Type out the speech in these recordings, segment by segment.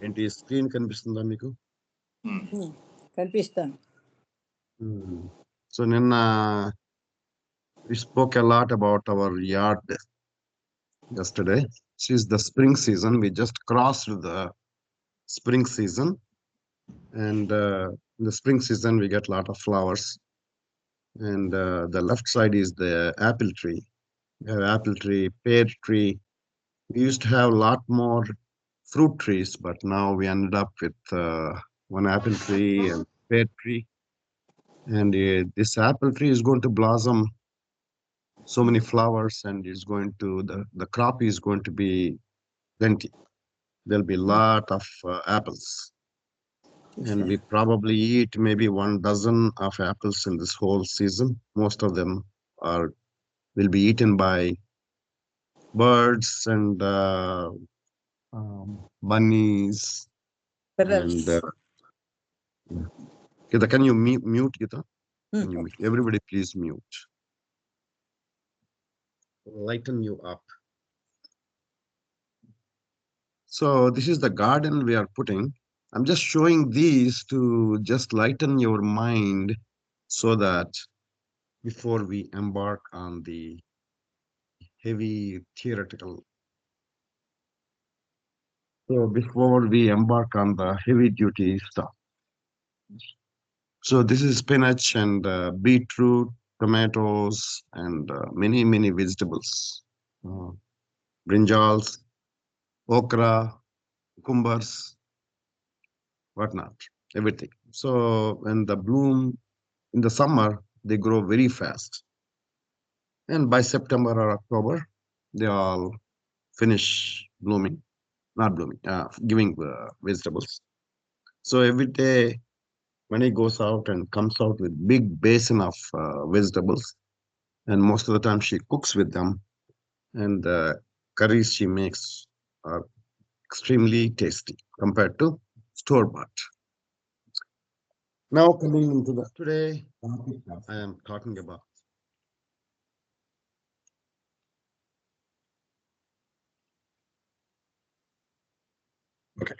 ఏంటి స్క్రీన్ కనిపిస్తుందా మీకు? కనిపిస్తాను. So నిన్న we spoke a lot about our yard yesterday. This is the spring season. We just crossed the spring season, and in the spring season we get a lot of flowers. And the left side is the apple tree. We have apple tree, pear tree. We used to have a lot more fruit trees, but now we ended up with one apple tree and pear tree. And this apple tree is going to blossom so many flowers, and it's going to the crop is going to be plenty. There'll be a lot of apples, and we probably eat maybe 1 dozen of apples in this whole season. Most of them are will be eaten by birds and bunnies. And Gita, can you mute, Gita? Can you mute? Everybody please mute. Lighten you up. So this is the garden we are putting. I'm just showing these to just lighten your mind so that before we embark on the heavy theoretical. So before we embark on the heavy duty stuff. So this is spinach and beetroot, tomatoes, and many vegetables. Brinjals, okra, cucumbers, whatnot, everything. So when the bloom in the summer, they grow very fast. And by September or October, they all finish blooming, not blooming, giving vegetables. So every day, when he goes out and comes out with big basin of vegetables, and most of the time she cooks with them, and the curries she makes are extremely tasty compared to store-bought. Now coming into the today, I am talking about okay.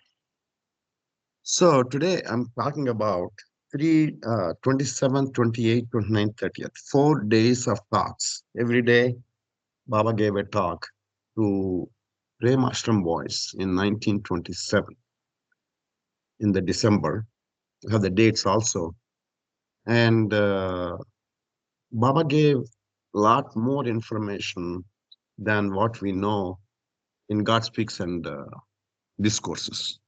So today I'm talking about 27, 28, 29, 30th, 4 days of talks. Every day, Baba gave a talk to Prem Ashram boys in 1927 in the December. I have the dates also. And Baba gave a lot more information than what we know in God Speaks and discourses.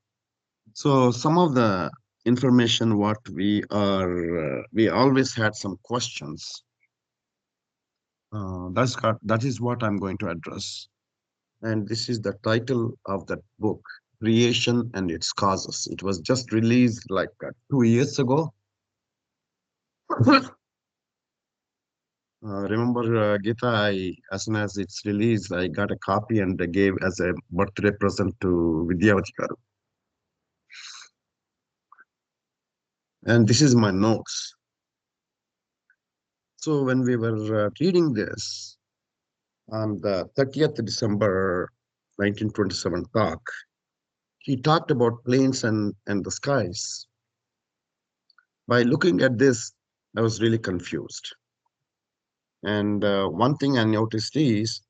So some of the information what we always had some questions. That is what I'm going to address. And this is the title of that book, Creation and Its Causes. It was just released like 2 years ago. Remember, Gita, as soon as it's released, I got a copy and I gave as a birthday present to Vidyavati Garu. And this is my notes. So when we were reading this on the 30th December 1927 talk, he talked about planes and the skies. By looking at this, I was really confused. And one thing I noticed is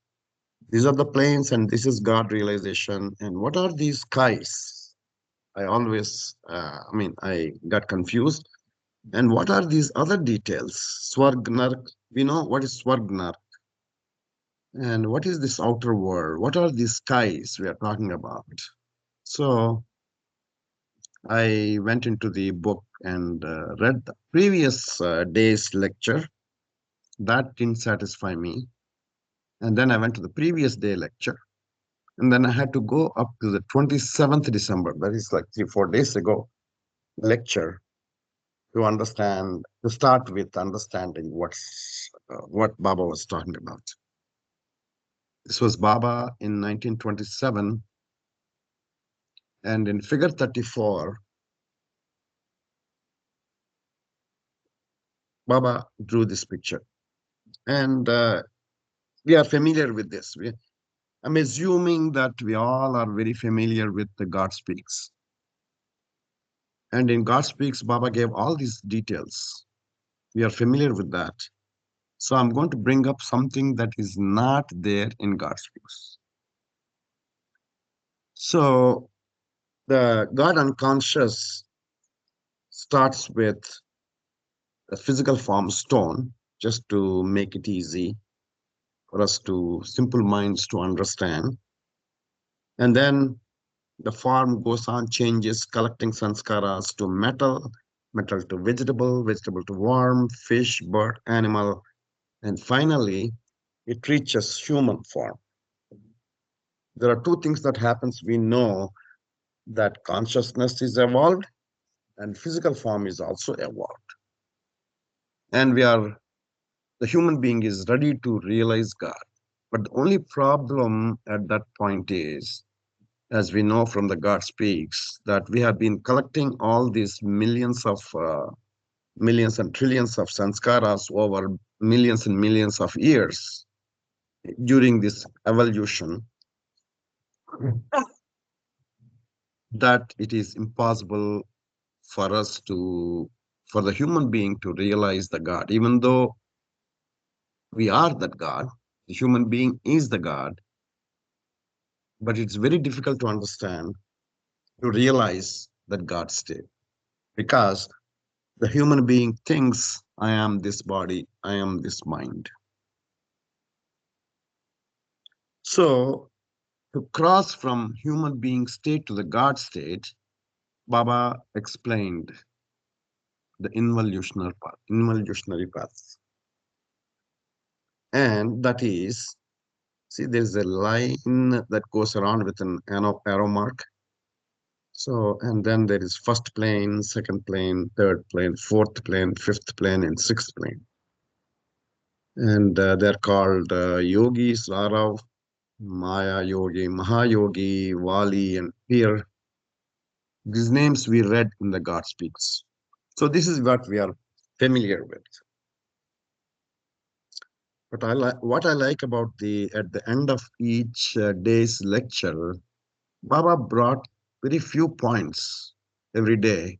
these are the planes and this is God realization. And what are these skies? I always, I got confused. And what are these other details? Swarg, Nark, we know what is Swarg, Nark. And what is this outer world? What are these skies we are talking about? So I went into the book and read the previous day's lecture. That didn't satisfy me. And then I went to the previous day lecture. And then I had to go up to the 27th December, that is like 3-4 days ago, lecture to understand, to start with understanding what Baba was talking about. This was Baba in 1927. And in figure 34, Baba drew this picture. And we are familiar with this. I'm assuming that we all are very familiar with the God Speaks. And in God Speaks, Baba gave all these details. We are familiar with that. So I'm going to bring up something that is not there in God Speaks. So the God unconscious starts with a physical form stone, just to make it easy for us to simple minds to understand. And then the form goes on, changes, collecting sanskaras to metal, metal to vegetable, vegetable to worm, fish, bird, animal, and finally it reaches human form. There are two things that happens. We know that consciousness is evolved and physical form is also evolved. And the human being is ready to realize God. But the only problem at that point is, as we know from the God Speaks, that we have been collecting all these millions and trillions of sanskaras over millions and millions of years during this evolution, that it is impossible for us to, for the human being to realize the God, even though we are that God, the human being is the God, but it's very difficult to understand, to realize that God state, because the human being thinks, I am this body, I am this mind. So to cross from human being state to the God state, Baba explained the involutionary path. And that is, see, there's a line that goes around with an arrow mark. So, and then there is first plane, second plane, third plane, fourth plane, fifth plane, and sixth plane. And they're called yogis, Rarav, Maya Yogi, Mahayogi, Wali, and Pir. These names we read in the God Speaks. So this is what we are familiar with. But what I like about the at the end of each day's lecture, Baba brought very few points every day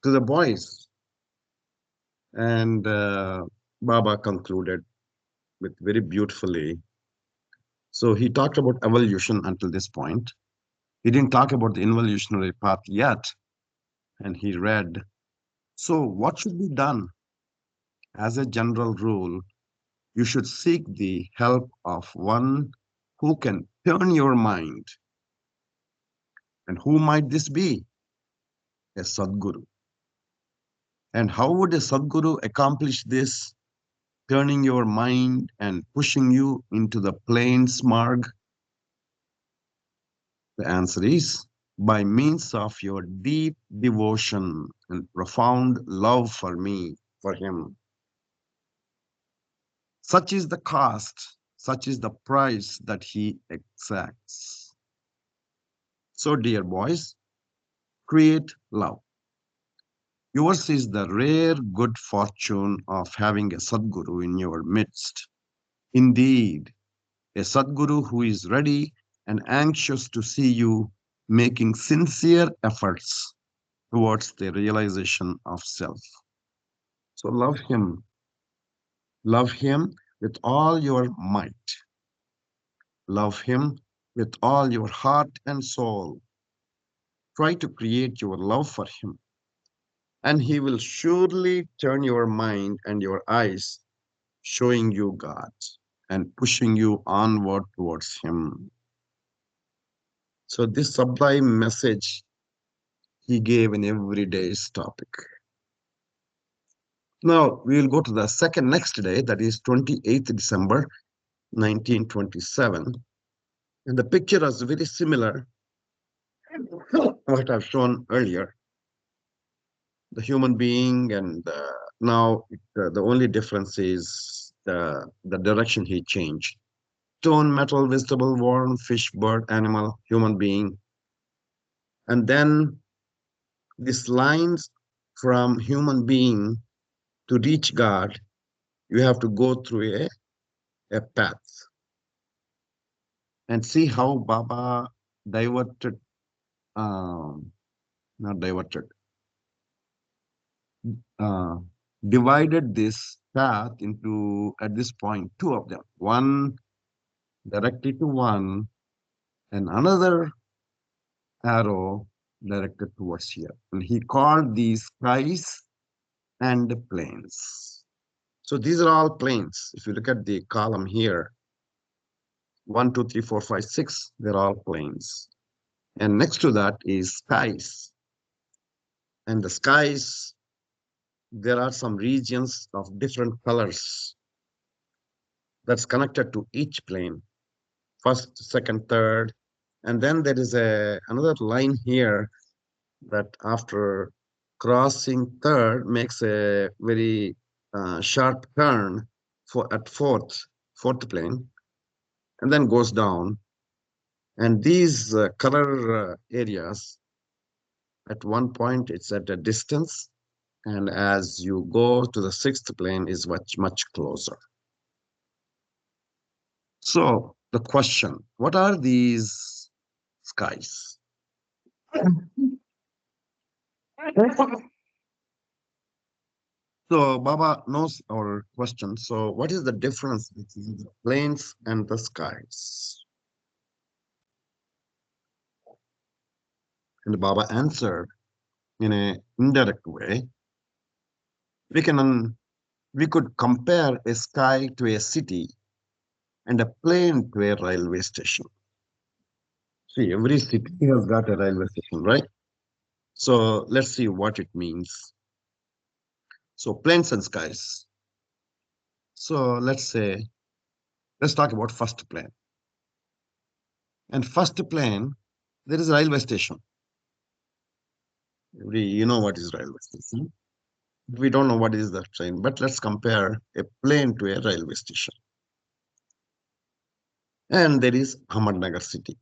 to the boys, and Baba concluded with very beautifully. So he talked about evolution until this point. He didn't talk about the involutionary path yet, and he read. So what should be done? As a general rule, you should seek the help of one who can turn your mind. And who might this be? A Sadguru. And how would a Sadguru accomplish this, turning your mind and pushing you into the plains marg? The answer is by means of your deep devotion and profound love for me, for him. Such is the cost, such is the price that he exacts. So, dear boys, create love. Yours is the rare good fortune of having a Sadguru in your midst. Indeed, a Sadguru who is ready and anxious to see you making sincere efforts towards the realization of self. So love him with all your might, love him with all your heart and soul. Try to create your love for him, and he will surely turn your mind and your eyes, showing you God and pushing you onward towards him. So this sublime message he gave in everyday's topic. Now we will go to the second next day, that is 28th December 1927. And the picture is very similar to what I've shown earlier. The human being, and now the only difference is the direction he changed. Stone, metal, vegetable, worm, fish, bird, animal, human being. And then these lines from human being to reach God, you have to go through a path. And see how Baba diverted, not diverted. uh, divided this path into, at this point, two of them. One directed to one and another arrow directed towards here. And he called these skies and plains. So these are all plains. If you look at the column here, 1, 2, 3, 4, 5, 6, they're all plains. And next to that is skies. And the skies, there are some regions of different colors that's connected to each plane. First, second, third. And then there is another line here that after crossing third makes a very sharp turn at fourth plane, and then goes down. And these color areas, at one point it's at a distance, and as you go to the sixth plane is much closer. So the question, what are these skies? So Baba knows our question. So what is the difference between the plains and the skies? And Baba answered in an indirect way. We can we could compare a sky to a city and a plain to a railway station. See, every city has got a railway station, right? So let's see what it means. So plains and skies. So let's talk about first plane. And first plane, there is a railway station. You know what is railway station. We don't know what is the train, but let's compare a plane to a railway station. And there is Ahmednagar city.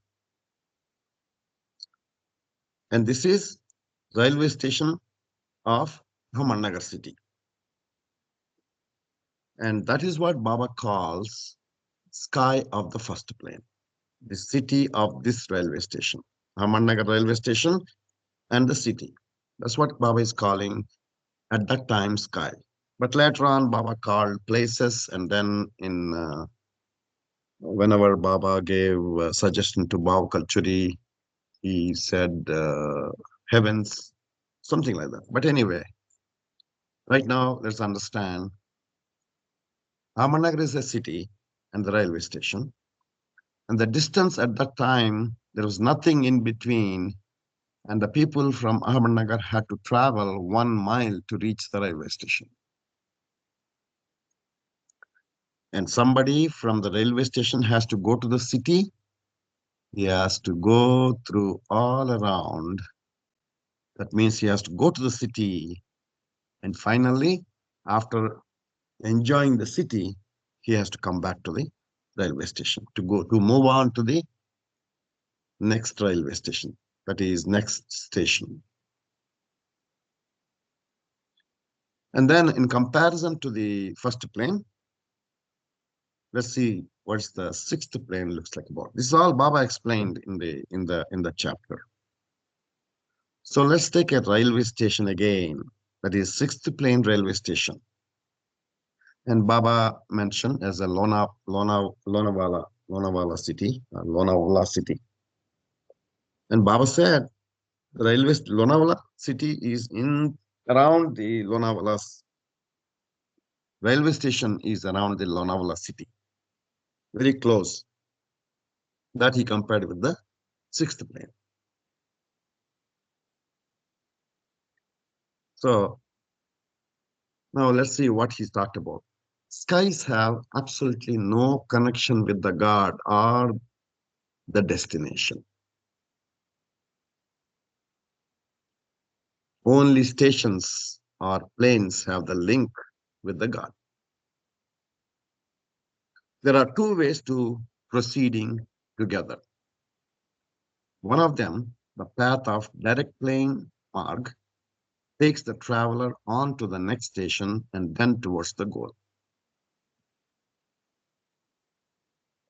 And this is railway station of Ahmednagar city. And that is what Baba calls sky of the first plane, the city of this railway station, Ahmednagar railway station and the city. That's what Baba is calling at that time sky. But later on, Baba called places, and then whenever Baba gave suggestion to Bhava Kalchuri, he said heavens, something like that. But anyway, right now, let's understand Ahmednagar is a city and the railway station. And the distance at that time, there was nothing in between. And the people from Ahmednagar had to travel 1 mile to reach the railway station. And somebody from the railway station has to go to the city. He has to go through all around. That means he has to go to the city. And finally, after enjoying the city, he has to come back to the railway station to move on to the next railway station, that is next station. And then in comparison to the first plane, let's see what's the sixth plane looks like about. This is all Baba explained in the chapter. So let's take a railway station again, that is sixth plane railway station. And Baba mentioned as a Lonavala city. And Baba said Lonavala city is in around the Lonavala's railway station is around the Lonavala city, very close. That he compared with the sixth plane. So now let's see what he's talked about. Skies have absolutely no connection with the God or the destination. Only stations or planes have the link with the God. There are two ways to proceeding together. One of them, the path of direct plane marg, takes the traveler on to the next station and then towards the goal.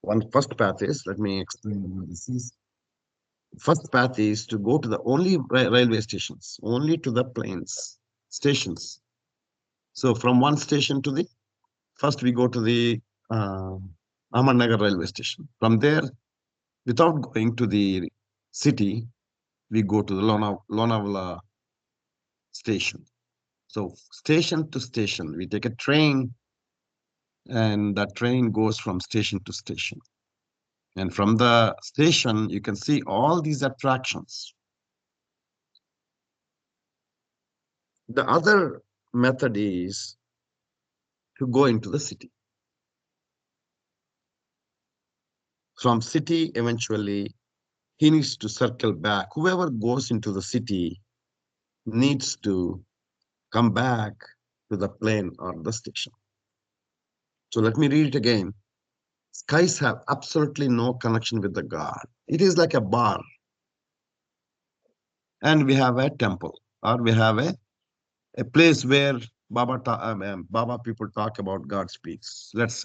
One first path is, let me explain what this is. First path is to go to the only railway stations, only to the planes stations. So from one station to the first, we go to the uh, Ahmednagar railway station. From there, without going to the city, we go to the Lonavala station. So station to station, we take a train, and that train goes from station to station. And from the station, you can see all these attractions. The other method is to go into the city. From city, eventually, he needs to circle back. Whoever goes into the city needs to come back to the plane or the station. So let me read it again. Skies have absolutely no connection with the God. It is like a bar, and we have a temple, or we have a place where Baba people talk about God speaks. Let's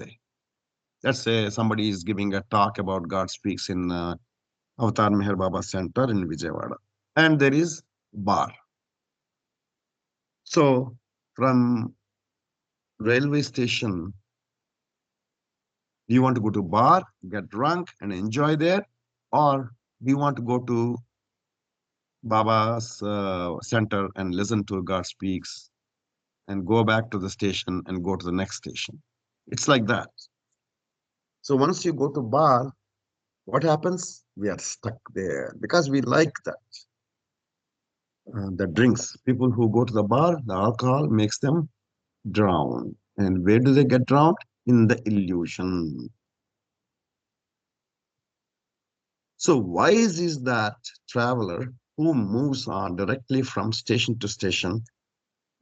say somebody is giving a talk about God speaks in Avatar Meher Baba Center in Vijayawada, and there is bar. So from railway station, do you want to go to bar, get drunk, and enjoy there, or do you want to go to Baba's center and listen to God speaks and go back to the station and go to the next station? It's like that. So once you go to bar, what happens? We are stuck there because we like the drinks. People who go to the bar, the alcohol makes them drown. And where do they get drowned? In the illusion. So wise is that traveler who moves on directly from station to station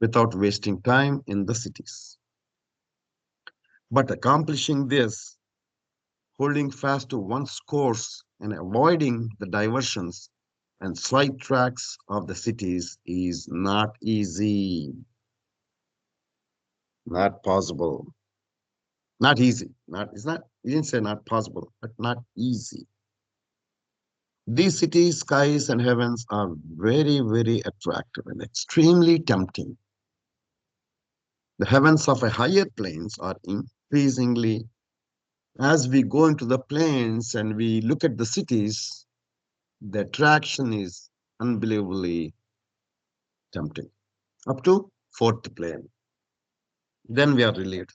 without wasting time in the cities. But accomplishing this, holding fast to one's course and avoiding the diversions and side tracks of the cities is not easy, not possible, not easy. Not it's not. You didn't say not possible, but not easy. These cities, skies, and heavens are very, very attractive and extremely tempting. The heavens of a higher planes are increasingly, as we go into the plains and we look at the cities, the attraction is unbelievably tempting. Up to fourth plane. Then we are relieved.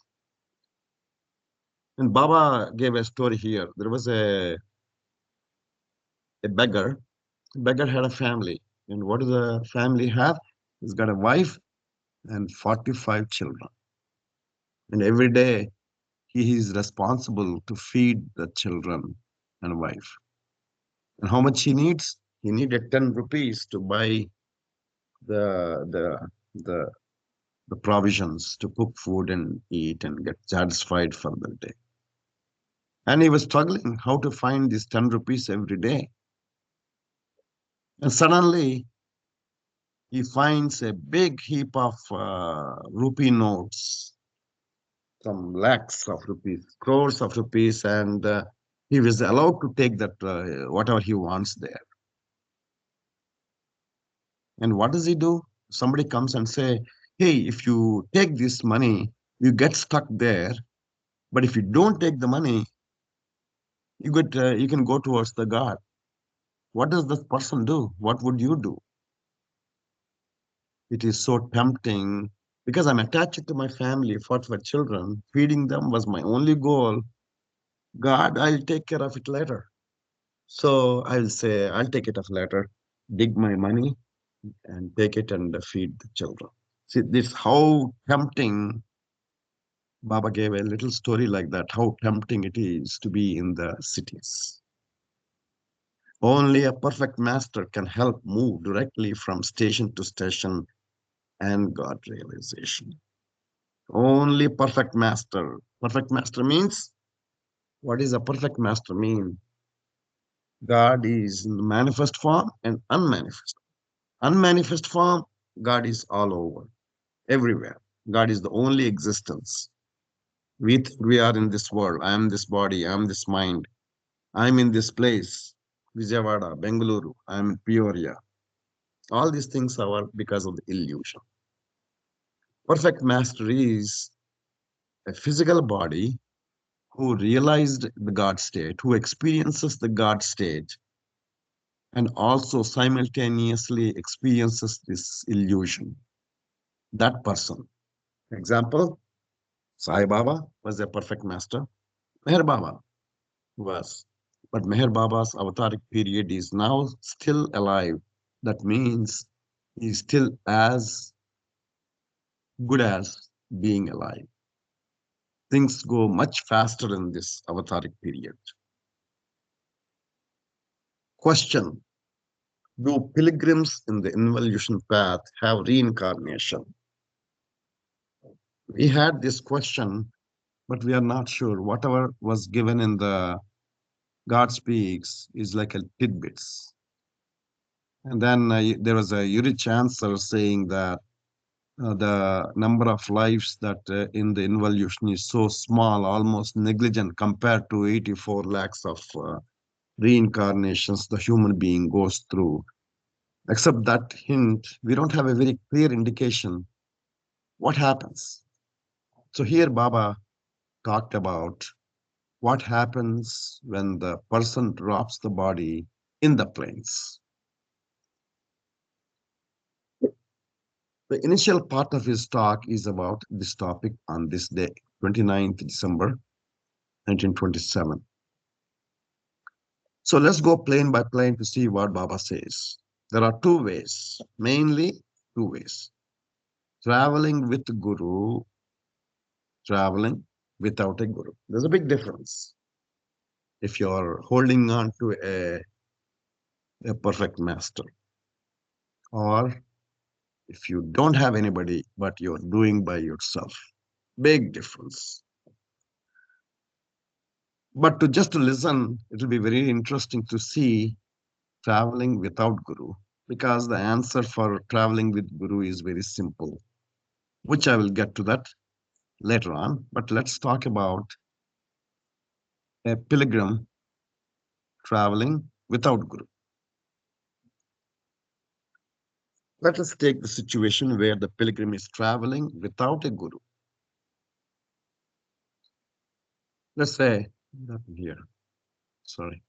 And Baba gave a story here. There was a beggar. The beggar had a family. And what does the family have? He's got a wife and 45 children. And every day he is responsible to feed the children and wife. And how much he needs? He needed 10 rupees to buy the the the the provisions to cook food and eat and get satisfied for the day. And he was struggling how to find these 10 rupees every day. And suddenly he finds a big heap of rupee notes, some lakhs of rupees, crores of rupees, and he was allowed to take that whatever he wants there. And what does he do? Somebody comes and say, "Hey, if you take this money, you get stuck there. But if you don't take the money, you can go towards the God." What does this person do? What would you do? It is so tempting because I'm attached to my family, fought for children. Feeding them was my only goal. God, I'll take care of it later. So I'll say, I'll take it off later, dig my money and take it and feed the children. See, this how tempting. Baba gave a little story like that, how tempting it is to be in the cities. Only a perfect master can help move directly from station to station and God realization. Only perfect master. Perfect master means, what is a perfect master mean? God is in manifest form and unmanifest. Unmanifest form, God is all over, everywhere. God is the only existence. We think we are in this world. I am this body, I am this mind. I'm in this place, Vijayawada, Bengaluru, I'm in Peoria. All these things are because of the illusion. Perfect master is a physical body who realized the God state, who experiences the God state, and also simultaneously experiences this illusion. That person. Example, Sai Baba was a perfect master. Meher Baba was. But Meher Baba's avataric period is now still alive. That means he's still as good as being alive. Things go much faster in this avataric period. Question: do pilgrims in the involution path have reincarnation? We had this question, but we are not sure. Whatever was given in the God Speaks is like a tidbits. And then there was a Urich answer saying that the number of lives that in the involution is so small, almost negligent compared to 84 lakhs of reincarnations the human being goes through. Except that hint, we don't have a very clear indication what happens. So here Baba talked about what happens when the person drops the body in the plains. The initial part of his talk is about this topic on this day, 29th December 1927. So let's go plane by plane to see what Baba says. There are two ways, mainly two ways. Traveling with Guru, traveling without a Guru. There's a big difference. If you're holding on to a perfect master, or if you don't have anybody, but you're doing by yourself. Big difference. But to just to listen, it will be very interesting to see traveling without Guru, because the answer for traveling with Guru is very simple, which I will get to that later on. But let's talk about a pilgrim traveling without Guru. Let us take the situation where the pilgrim is traveling without a Guru. Let's say, not here, sorry.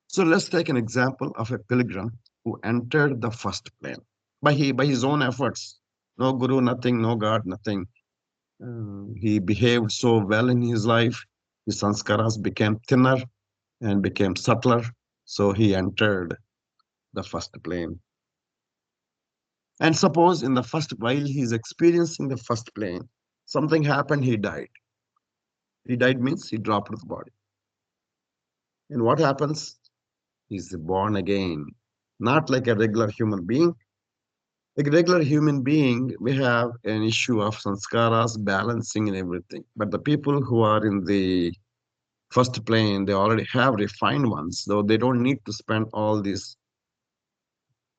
So let's take an example of a pilgrim who entered the first plane by his own efforts. No Guru, nothing, no God, nothing. He behaved so well in his life. His sanskaras became thinner and became subtler. So he entered the first plane. And suppose in the first, while he's experiencing the first plane, something happened, he died. He died means he dropped the body. And what happens? He's born again. Not like a regular human being. Like a regular human being, we have an issue of sanskaras, balancing and everything. But the people who are in the first plane, they already have refined ones, though they don't need to spend all this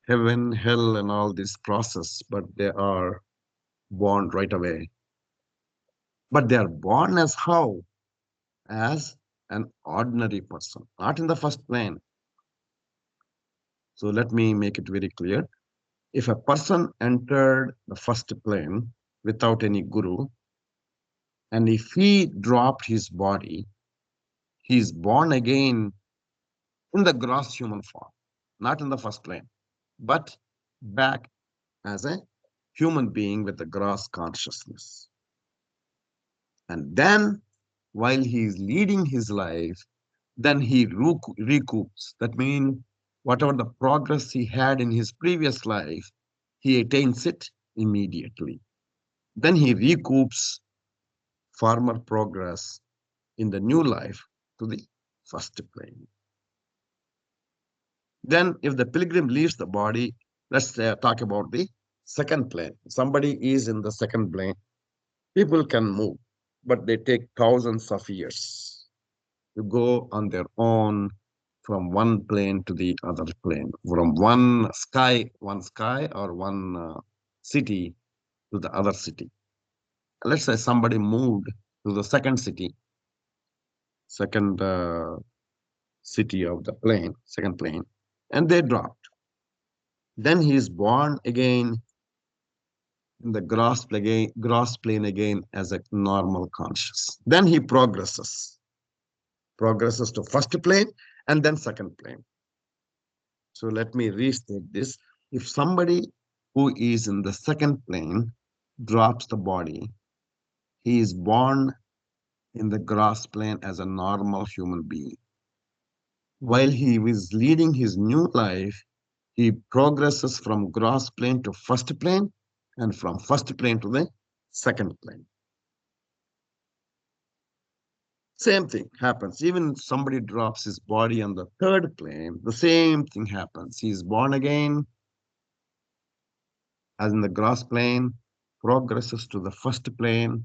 heaven, hell, and all this process, but they are born right away. But they are born as how? As an ordinary person, not in the first plane. So let me make it very clear. If a person entered the first plane without any guru, and if he dropped his body, he is born again in the gross human form, not in the first plane, but back as a human being with a gross consciousness. And then, while he is leading his life, then he recoups. That means whatever the progress he had in his previous life, he attains it immediately. Then he recoups former progress in the new life to the first plane. Then, if the pilgrim leaves the body, let's talk about the second plane. Somebody is in the second plane. People can move, but they take thousands of years to go on their own from one plane to the other plane, from one sky or one city to the other city. Let's say somebody moved to the second city of the plane, second plane, and they dropped. Then he is born again in the gross plane again as a normal conscious. Then he progresses to first plane and then second plane. So let me restate this. If somebody who is in the second plane drops the body, he is born in the gross plane as a normal human being. While he is leading his new life, he progresses from gross plane to first plane and from first plane to the second plane. Same thing happens. Even somebody drops his body on the third plane, the same thing happens. He is born again as in the gross plane, progresses to the first plane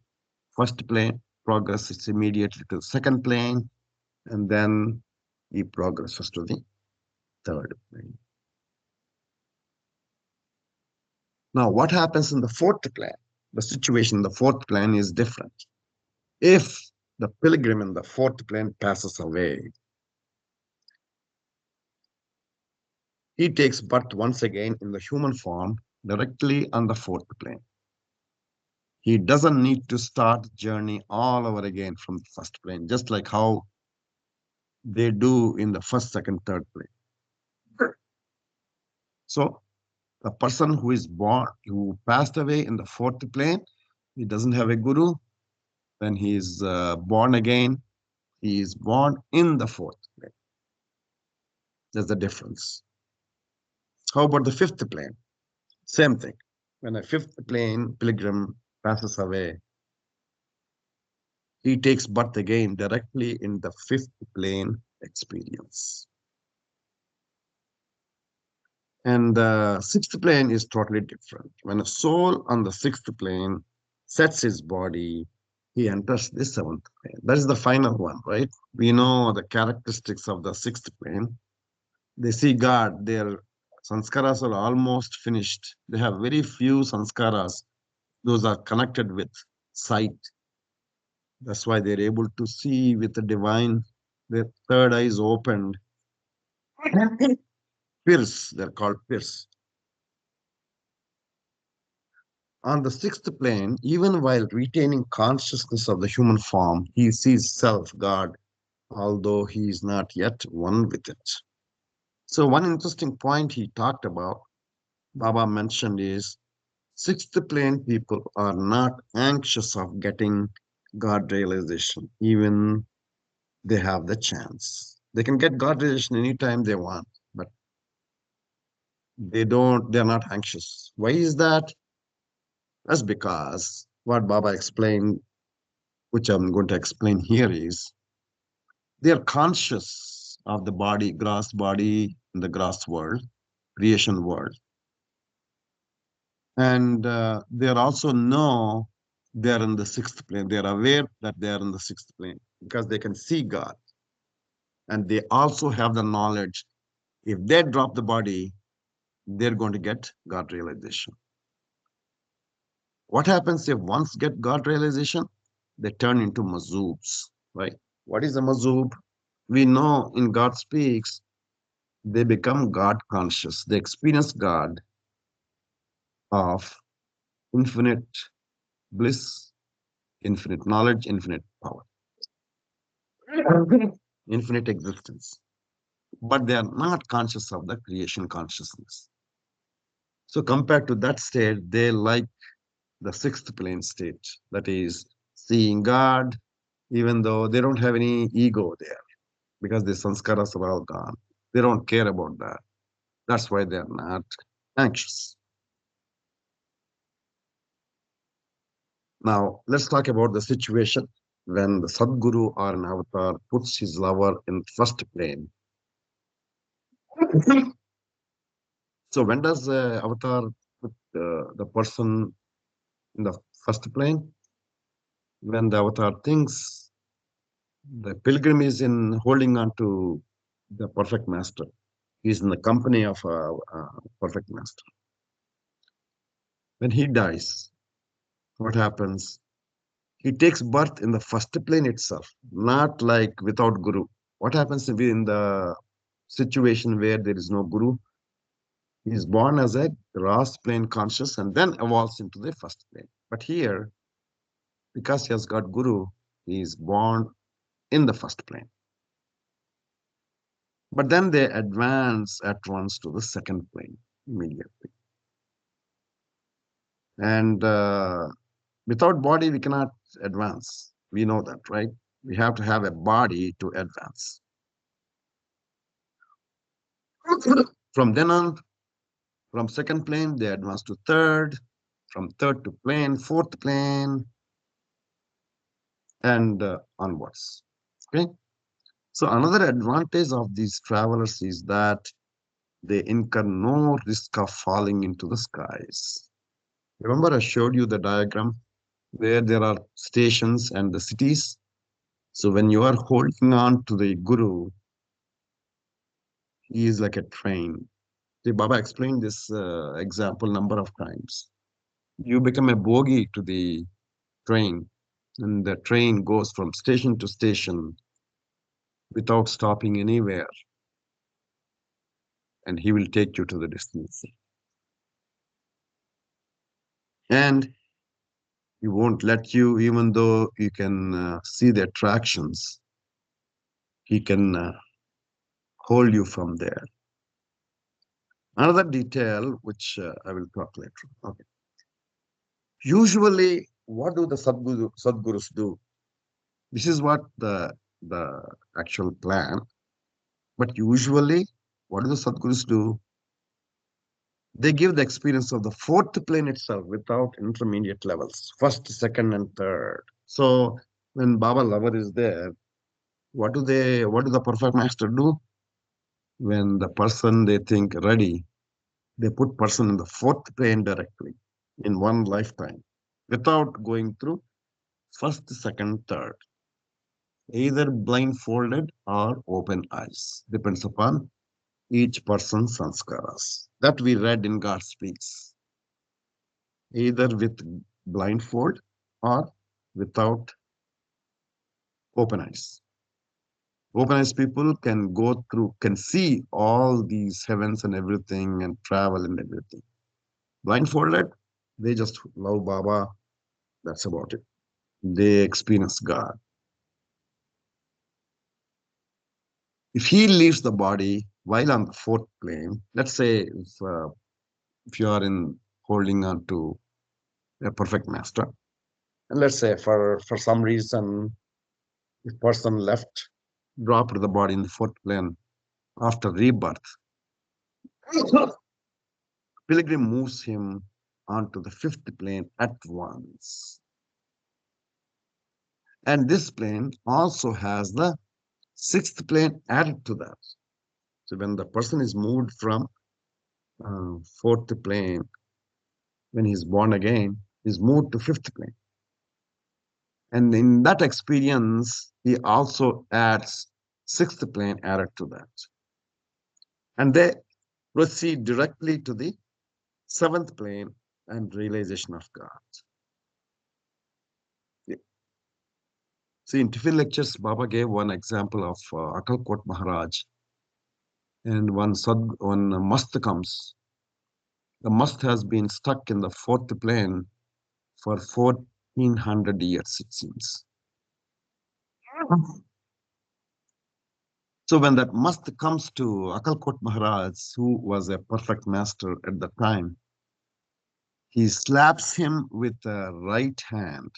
progresses immediately to the second plane, and then he progresses to the third plane. Now, what happens in the fourth plane? The situation in the fourth plane is different. If the pilgrim in the fourth plane passes away, he takes birth once again in the human form directly on the fourth plane. He doesn't need to start the journey all over again from the first plane, just like how they do in the first, second, third plane. So the person who is born, who passed away in the fourth plane, he doesn't have a guru. When he is born again, he is born in the fourth plane. That's the difference. How about the fifth plane? Same thing. When a fifth plane pilgrim passes away, he takes birth again directly in the fifth plane experience. And the sixth plane is totally different. When a soul on the sixth plane sets his body, he enters the seventh plane. That is the final one, right? We know the characteristics of the sixth plane. They see God, their sanskaras are almost finished. They have very few sanskaras. Those are connected with sight. That's why they're able to see with the divine. Their third eye is opened. Pierce, they're called pierce. On the sixth plane, even while retaining consciousness of the human form, he sees self, God, although he is not yet one with it. So, one interesting point he talked about, Baba mentioned, is sixth plane people are not anxious of getting God realization, even they have the chance. They can get God realization anytime they want, but they're not anxious. Why is that? That's because what Baba explained, which I'm going to explain here, is they are conscious of the body, gross body in the gross world, creation world. And they are also know they're in the sixth plane. They're aware that they're in the sixth plane because they can see God. And they also have the knowledge if they drop the body, they're going to get God realization. What happens if once get God realization? They turn into mazubs, right? What is a mazub? We know in God speaks, they become God conscious. They experience God of infinite bliss, infinite knowledge, infinite power, infinite existence. But they are not conscious of the creation consciousness. So compared to that state, they like the sixth plane state, that is seeing God, even though they don't have any ego there because the sanskaras are all gone. They don't care about that. That's why they're not anxious. Now, let's talk about the situation when the Sadguru or an avatar puts his lover in first plane. So, when does the avatar put the person in the first plane? When the avatar thinks the pilgrim is in holding on to the perfect master, he's in the company of a perfect master. When he dies, what happens? He takes birth in the first plane itself, not like without guru. What happens if in the situation where there is no guru? He is born as a gross plane conscious and then evolves into the first plane. But here, because he has got Guru, he is born in the first plane. But then they advance at once to the second plane immediately. And without body, we cannot advance. We know that, right? We have to have a body to advance. From then on, from second plane, they advance to third, from third to plane, fourth plane, and onwards. Okay. So another advantage of these travelers is that they incur no risk of falling into the skies. Remember, I showed you the diagram where there are stations and the cities. So when you are holding on to the Guru, he is like a train. See, Baba explained this example number of times. You become a bogie to the train, and the train goes from station to station without stopping anywhere, and he will take you to the destination. And he won't let you, even though you can see the attractions, he can hold you from there. Another detail, which I will talk later. Okay. Usually, what do the Sadgurus do? This is what the actual plan. But usually, what do the Sadgurus do? They give the experience of the fourth plane itself without intermediate levels, first, second, and third. So when Baba Lover is there, what do the perfect master do? When the person they think ready, they put person in the fourth plane directly in one lifetime without going through first, second, third, either blindfolded or open eyes. Depends upon each person's sanskaras. That we read in God Speaks, either with blindfold or without open eyes. Open eyes people can go through, can see all these heavens and everything and travel and everything. Blindfolded, they just love Baba. That's about it. They experience God. If he leaves the body while on the fourth plane, let's say if you are in holding on to a perfect master, and let's say for some reason, if person left, dropped the body in the fourth plane after rebirth, pilgrim moves him onto the fifth plane at once. And this plane also has the sixth plane added to that. So when the person is moved from fourth plane, when he's born again, he's moved to fifth plane. And in that experience, he also adds sixth plane added to that. And they proceed directly to the seventh plane and realization of God. Yeah. See, in Tiffin lectures, Baba gave one example of Akalkot Maharaj. And when must comes, the must has been stuck in the fourth plane for 1400 years, it seems. So when that must comes to Akalkot Maharaj, who was a perfect master at the time, he slaps him with the right hand.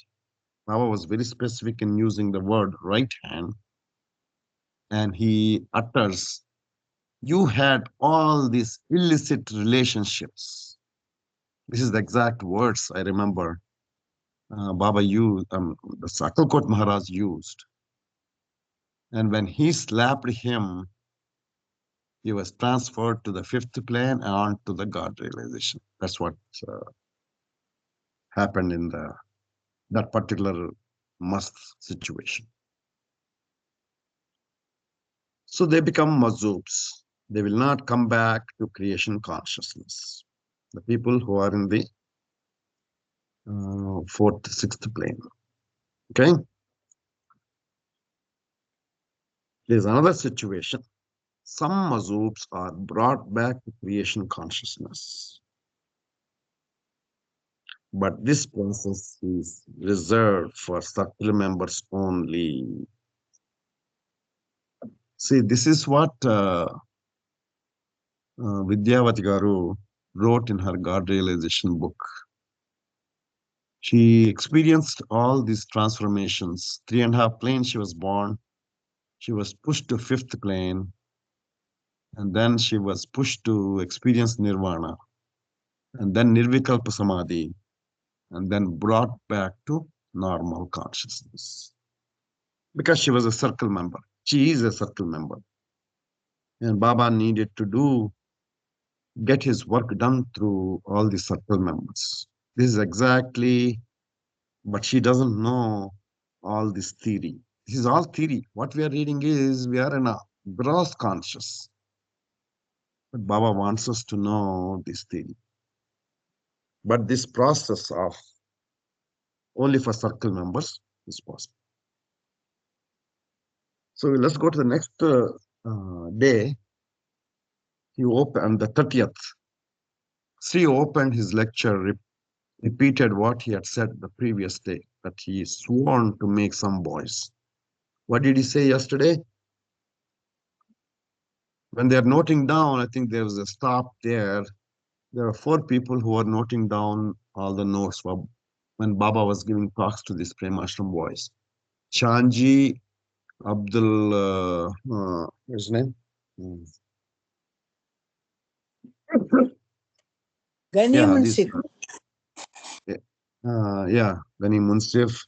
Baba was very specific in using the word right hand, and he utters, "You had all these illicit relationships." This is the exact words I remember Baba used, the Akalkot Maharaj used. And when he slapped him, he was transferred to the fifth plane and on to the God realization. That's what happened in that particular must situation. So they become mazubs. They will not come back to creation consciousness. The people who are in the fourth, sixth plane. Okay. There's another situation. Some mazoops are brought back to creation consciousness, but this process is reserved for circle members only. See, this is what Vidyavati Garu wrote in her God Realization book. She experienced all these transformations. 3.5 planes she was born. She was pushed to fifth plane, and then she was pushed to experience nirvana, and then nirvikalpa samadhi, and then brought back to normal consciousness. Because she was a circle member. She is a circle member. And Baba needed to get his work done through all the circle members. This is exactly, but she doesn't know all this theory. This is all theory. What we are reading is we are in a gross conscious. But Baba wants us to know this theory. But this process of only for circle members is possible. So let's go to the next day. He opened on the 30th. Sri opened his lecture, repeated what he had said the previous day, that he is sworn to make some boys. What did he say yesterday? When they are noting down, I think there was a stop there. There are 4 people who are noting down all the notes when Baba was giving talks to these Premashram boys. Chanji, Abdul, what's his name? Gani Yeah, Munsif. yeah, Gani Munsif.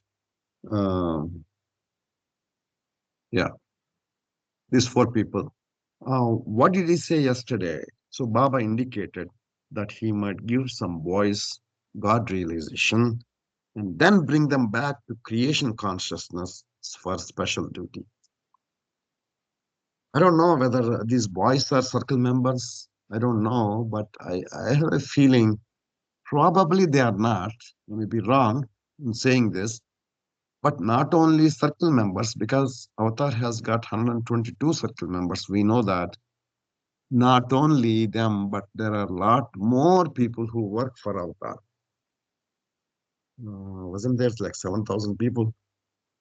Yeah, these 4 people. What did he say yesterday? So Baba indicated that he might give some boys God realization and then bring them back to creation consciousness for special duty. I don't know whether these boys are circle members. I don't know, but I have a feeling probably they are not. I may be wrong in saying this, but not only circle members, because Avatar has got 122 circle members. We know that. Not only them, but there are a lot more people who work for Avatar. Wasn't there like 7,000 people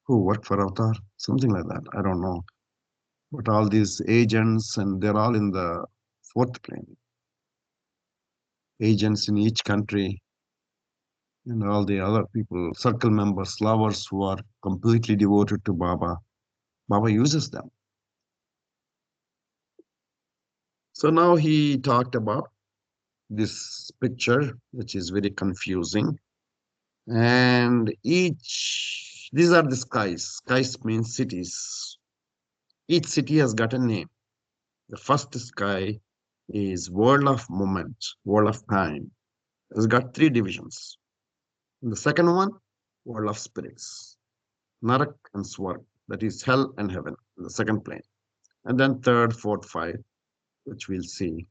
who work for Avatar? Something like that. I don't know. But all these agents, and they're all in the fourth plane. Agents in each country, and all the other people, circle members, lovers who are completely devoted to Baba. Baba uses them. So now he talked about this picture, which is very confusing. And these are the skies. Skies means cities. Each city has got a name. The first sky is world of moment, world of time. It's got 3 divisions. And the second one, world of spirits, Narak and Swarg, that is hell and heaven, the second plane. And then third, fourth, five, which we'll see.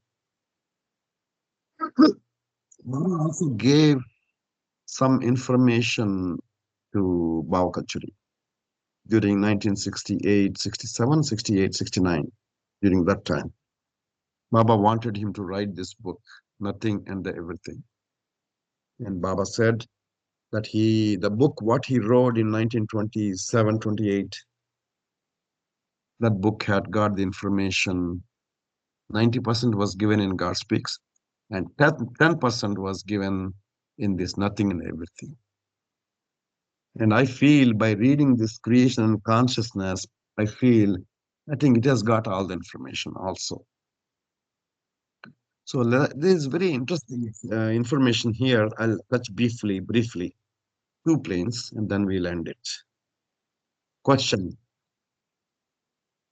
Baba also gave some information to Bao Kachuri during 1968, 67, 68, 69, during that time. Baba wanted him to write this book, Nothing and the Everything. And Baba said that the book, what he wrote in 1927, 28, that book had got the information. 90% was given in God Speaks, and 10% was given in this Nothing and Everything. And I feel by reading this creation and consciousness, I think it has got all the information also. So there is very interesting information here. I'll touch briefly, 2 planes, and then we'll end it. Question.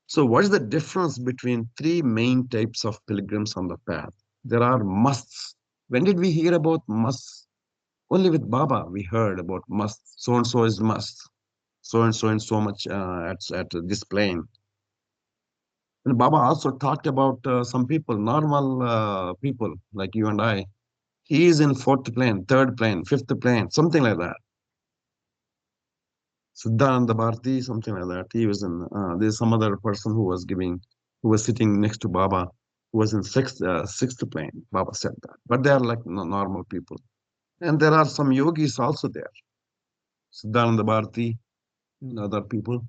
So what is the difference between 3 main types of pilgrims on the path? There are musts. When did we hear about musts? Only with Baba we heard about musts. So and so is must. So and so much at this plane. And Baba also talked about some people, normal people like you and I. He is in fourth plane, third plane, fifth plane, something like that. Siddhananda Bharti, something like that. He was in, there's some other person who was giving who was sitting next to Baba, who was in sixth plane. Baba said that. But they are like normal people. And there are some yogis also there, Siddhananda Bharati and other people.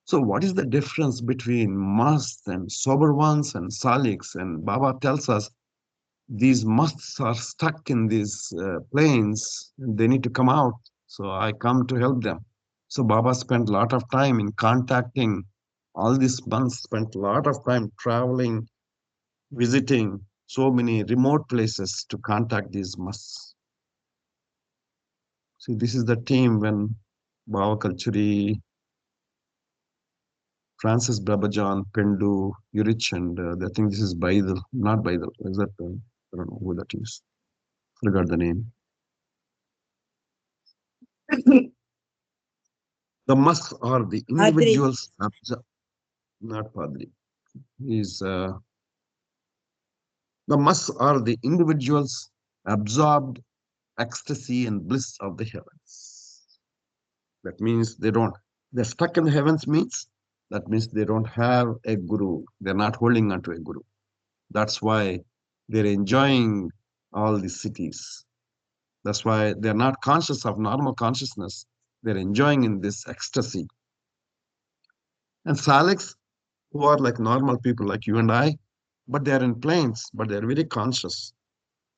So, what is the difference between mast and sober ones and saliks? And Baba tells us these musts are stuck in these planes and they need to come out. So, I come to help them. So, Baba spent a lot of time in contacting all these months, spent a lot of time traveling, visiting so many remote places to contact these musts. See, this is the team when Baba Kalchuri, Francis Babajan, Pendu, Urich, and I think this is Baidal, not Baidal. Is that, I don't know who that is. Forgot the name. The musts are the Adri. individuals, not Padri. Is The musts are the individuals absorbed ecstasy and bliss of the heavens. That means they're stuck in the heavens means that means they don't have a guru. They're not holding on to a guru. That's why they're enjoying all these cities. That's why they're not conscious of normal consciousness. They're enjoying in this ecstasy. And Salics, who are like normal people like you and I, but they're in planes, but they're very conscious.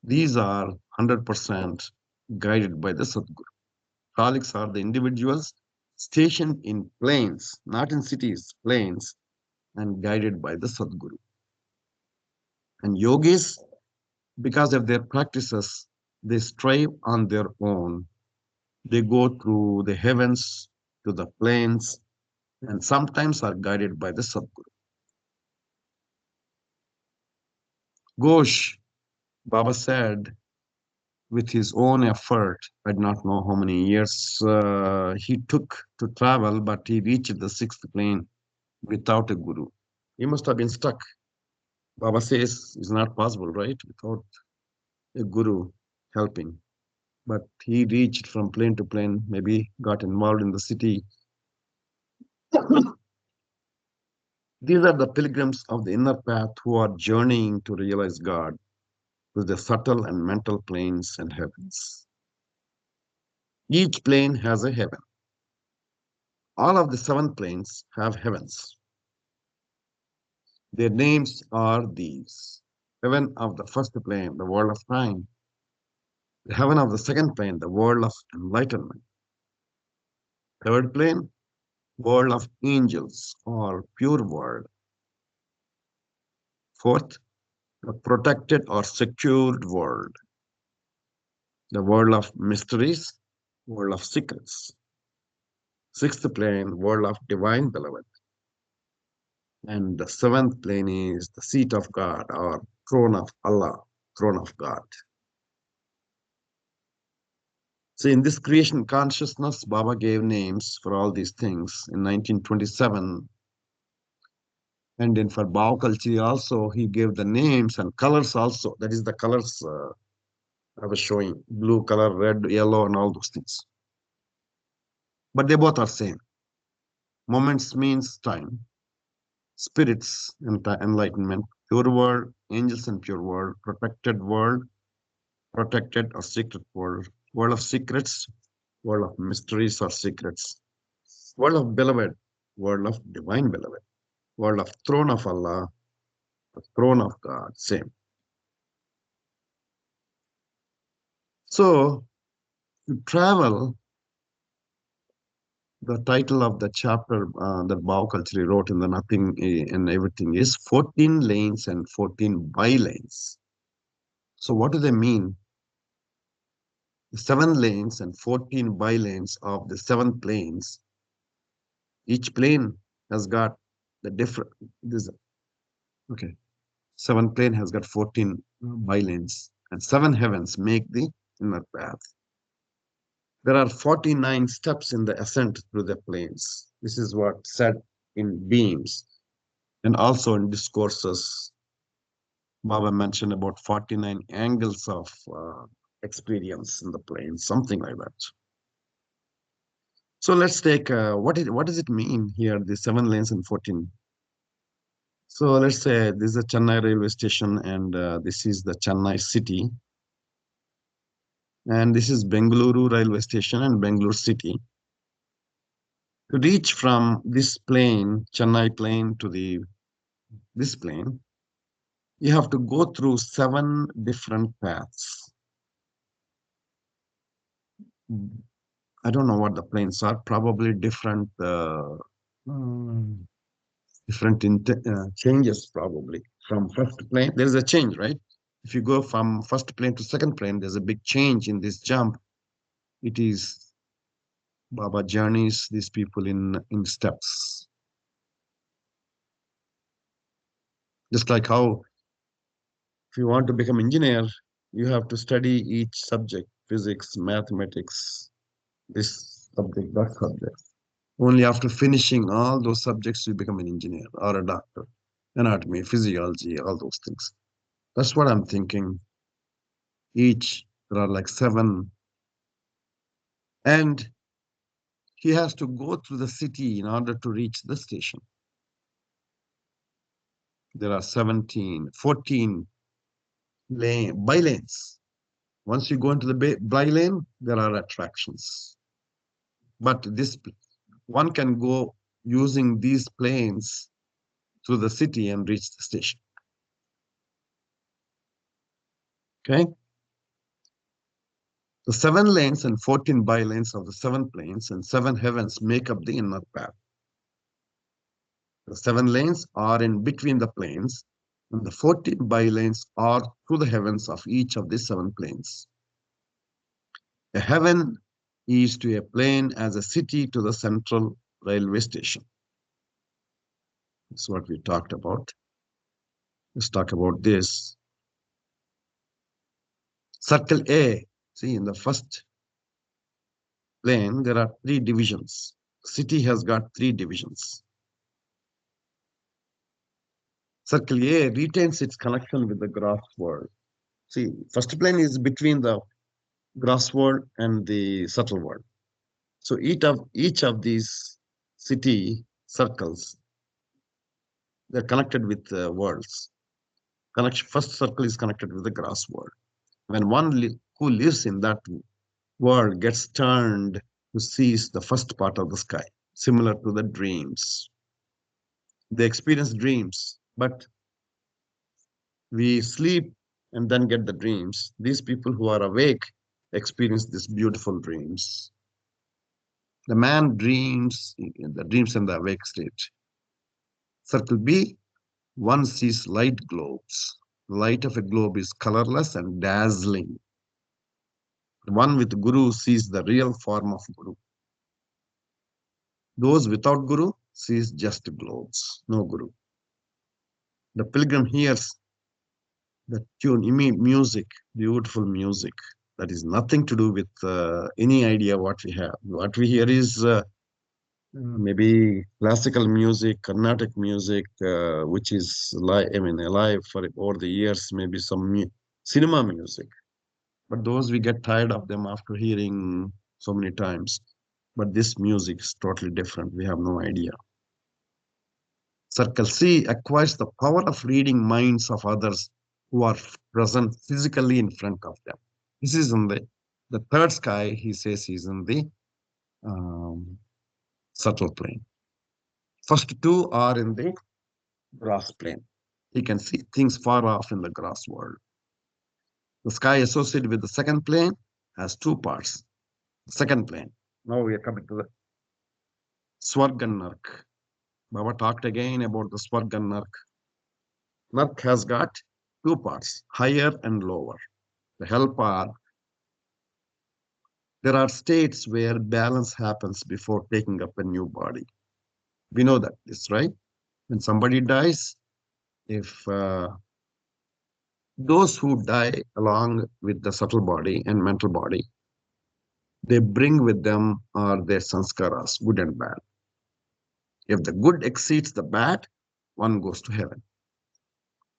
These are 100% guided by the Sadguru. Salics are the individuals stationed in planes, not in cities, planes, and guided by the Sadguru. And yogis, because of their practices, they strive on their own. They go through the heavens to the plains and sometimes are guided by the Sadguru. Ghosh, Baba said, with his own effort, I do not know how many years he took to travel, but he reached the sixth plane without a guru. He must have been stuck. Baba says it's not possible, right? Without a guru helping. But he reached from plane to plane, maybe got involved in the city. These are the pilgrims of the inner path who are journeying to realize God through the subtle and mental planes and heavens. Each plane has a heaven. All of the seven planes have heavens. Their names are these: heaven of the first plane, the world of time; the heaven of the second plane, the world of enlightenment; third plane, world of angels or pure world; fourth, the protected or secured world; the world of mysteries, world of secrets; sixth plane, world of divine beloved; and the seventh plane is the seat of God or throne of Allah, throne of God. So in this creation consciousness, Baba gave names for all these things in 1927. And then for Bhava culture also, he gave the names and colors also. That is the colors I was showing: blue color, red, yellow, and all those things. But they both are same. Moments means time, spirits and enlightenment, pure world, angels and pure world, protected or secret world, world of secrets, world of mysteries or secrets, world of beloved, world of divine beloved, world of throne of Allah, the throne of God, same. So to travel, the title of the chapter that Bhau Kalchari wrote in the Nothing and Everything is 14 lanes and 14 by-lanes. So what do they mean? The 7 lanes and 14 by-lanes of the 7 planes. Each plane has got the different, this, okay, 7 plane has got 14 by-lanes and 7 heavens make the inner path. There are 49 steps in the ascent through the planes. This is what said in beams. And also in discourses, Baba mentioned about 49 angles of experience in the plane, something like that. So let's take what does it mean here, the 7 lanes and 14? So let's say this is a Chennai railway station, and this is the Chennai city, and this is Bengaluru railway station and Bangalore city. To reach from this plane, Chennai plane, to the this plane, you have to go through 7 different paths. I don't know what the planes are. Probably different, mm, changes. Probably from first plane, there is a change, right? If you go from first plane to second plane, there's a big change in this jump. It is Baba journeys these people in steps, just like how if you want to become engineer, you have to study each subject: physics, mathematics, this subject, that subject. Only after finishing all those subjects, you become an engineer or a doctor. Anatomy, physiology, all those things. That's what I'm thinking. Each, there are like 7. And he has to go through the city in order to reach the station. There are 14 by lanes. Once you go into the by lane, there are attractions. But this one can go using these planes through the city and reach the station. Okay. The 7 lanes and 14 by lanes of the 7 planes and 7 heavens make up the inner path. The 7 lanes are in between the planes, and the 14 by lanes are through the heavens of each of the 7 planes. A heaven is to a plane as a city to the central railway station. That's what we talked about. Let's talk about this. Circle A. See, in the first plane, there are 3 divisions. City has got 3 divisions. Circle A retains its connection with the gross world. See, first plane is between the gross world and the subtle world. So each of these city circles, they're connected with worlds. First circle is connected with the gross world. When one who lives in that world gets turned to sees the first part of the sky, similar to the dreams. They experience dreams, but we sleep and then get the dreams. These people who are awake experience these beautiful dreams. The man dreams, the dreams in the awake state. Circle B, one sees light globes. The light of a globe is colorless and dazzling. The one with Guru sees the real form of Guru. Those without Guru sees just globes, no Guru. The pilgrim hears the tune, music, beautiful music. That is nothing to do with any idea what we have. What we hear is maybe classical music, Carnatic music, which is alive for over the years. Maybe some cinema music, but those we get tired of them after hearing so many times. But this music is totally different. We have no idea. Circle C acquires the power of reading minds of others who are present physically in front of them. This is in the third sky, he says, is in the um, subtle plane. First 2 are in the gross plane. He can see things far off in the gross world. The sky associated with the second plane has 2 parts. Second plane. Now we are coming to the Swarg and Nark. Baba talked again about the Swarg and Nark. Nark has got 2 parts, higher and lower. The hell part, there are states where balance happens before taking up a new body. We know that, this, right? When somebody dies, if those who die along with the subtle body and mental body, they bring with them are their sanskaras, good and bad. If the good exceeds the bad, one goes to heaven.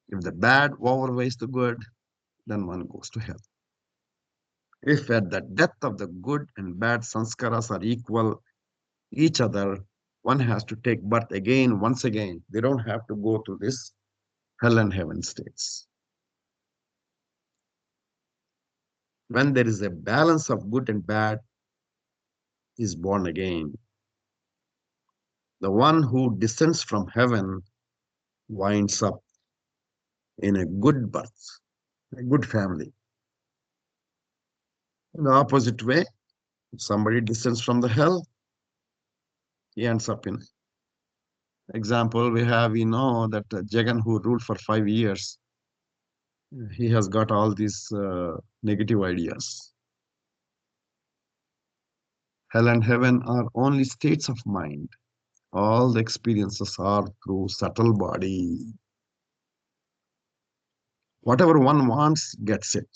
If the bad overweighs the good, then one goes to hell. If at the death of the good and bad sanskaras are equal each other, One has to take birth again, once again. They don't have to go to this hell and heaven states. When there is a balance of good and bad, is born again. The one who descends from heaven winds up in a good birth, a good family. In the opposite way, if somebody descends from the hell, he ends up in example. We know that Jagan, who ruled for 5 years, he has got all these negative ideas. Hell and heaven are only states of mind. All the experiences are through subtle body. Whatever one wants gets it,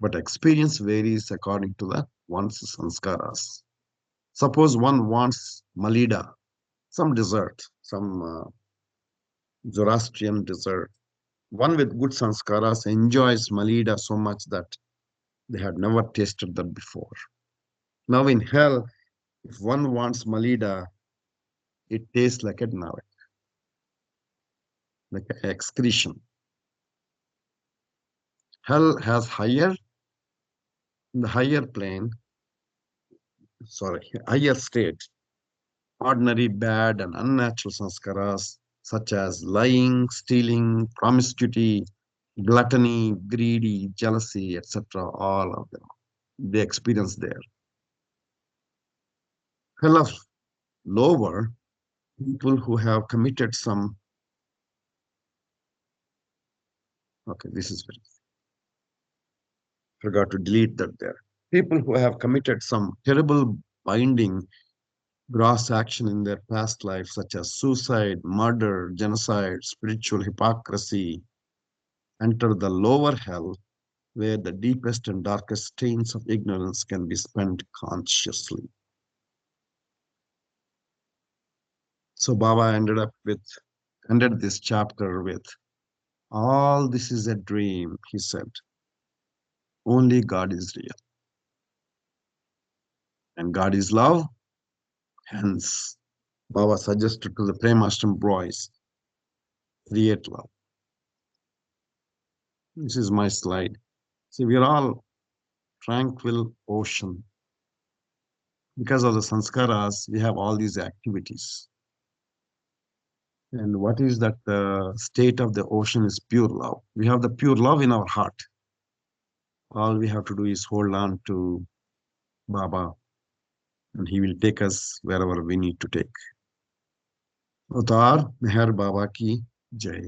but experience varies according to the one's sanskaras. Suppose one wants Malida, some dessert, some Zoroastrian dessert. One with good sanskaras enjoys Malida so much that they had never tasted that before. Now in hell, if one wants Malida, it tastes like a narak, like an excretion. Hell has in the higher plane, higher state, ordinary bad and unnatural sanskaras such as lying, stealing, promiscuity, gluttony, greedy, jealousy, etc. All of them they experience there. Hell of lower people who have committed some. Okay, this is very forgot to delete that there. People who have committed some terrible binding gross action in their past life, such as suicide, murder, genocide, spiritual hypocrisy, enter the lower hell where the deepest and darkest stains of ignorance can be spent consciously. So Baba ended this chapter with all this is a dream, he said. Only God is real. And God is love. Hence, Baba suggested to the Premashram boys, create love. This is my slide. See, we are all tranquil ocean. Because of the sanskaras, we have all these activities. And what is that the state of the ocean is pure love. We have the pure love in our heart. All we have to do is hold on to Baba, and he will take us wherever we need to take. Avatar Meher Baba ki Jai.